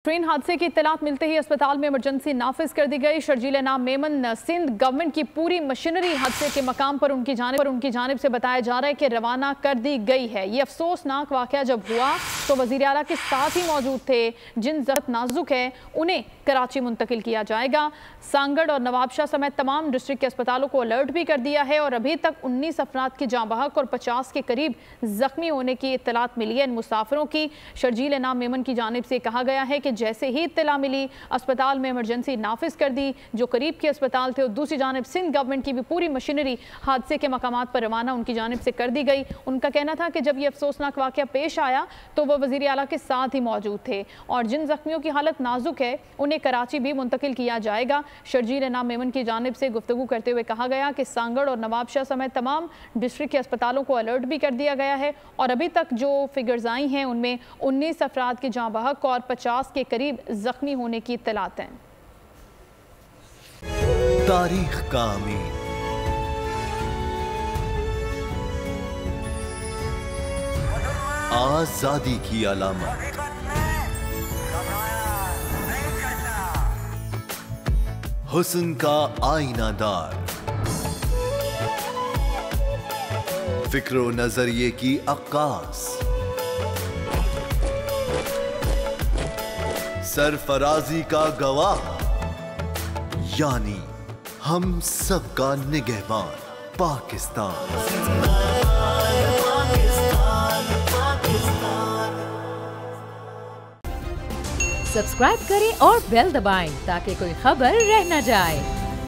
Train हादसे की इत्तलात मिलते ही अस्पताल में इमरजेंसी नाफिज कर दी गई। शर्जील नाम मेमन सिंध गवर्नमेंट की पूरी मशीनरी हादसे के मकाम पर उनकी जानिब से बताया जा रहा है कि रवाना कर दी गई है। ये अफसोसनाक वाकया जब हुआ तो वजीर आला के साथ ही मौजूद थे। जिन जख्म नाजुक है उन्हें कराची मुंतकिल किया जाएगा। सांगड़ और नवाबशाह समेत तमाम डिस्ट्रिक्ट के अस्पतालों को अलर्ट भी कर दिया है और अभी तक 19 अफराद की जाँ बहक और 50 के करीब जख्मी होने की इत्तलात मिली है। इन मुसाफिरों की शर्जील नाम मेमन की जानिब से कहा गया है कि जैसे ही इत्तला मिली अस्पताल में इमरजेंसी नाफिज कर दी। जो करीब के अस्पताल थे और दूसरी जानिब सिंध गवर्नमेंट की भी पूरी मशीनरी हादसे के मकामात पर रवाना उनकी जानिब से कर दी गई। उनका कहना था कि जब यह अफसोसनाक वाकया पेश आया तो वह वजीर आला के साथ ही मौजूद थे और जिन जख्मियों की हालत नाजुक है उन्हें कराची भी मुंतकिल किया जाएगा। शर्जील नाम मेमन की जानिब से गुफ्तगू करते हुए कहा गया कि सांगड़ और नवाबशाह समेत तमाम डिस्ट्रिक्ट के अस्पतालों को अलर्ट भी कर दिया गया है और अभी तक जो फिगर्स आई हैं उनमें 19 अफराद की जाँ बहक और 50 के करीब जख्मी होने की इत्तलात हैं। तारीख का अमीर, आजादी की अलामत, हुस्न का आईनादार, फिक्रो नजरिए की अक्कास, सरफराजी का गवाह, यानी हम सबका निगहबान पाकिस्तान। सब्सक्राइब करें और बेल दबाएं ताकि कोई खबर रह न जाए।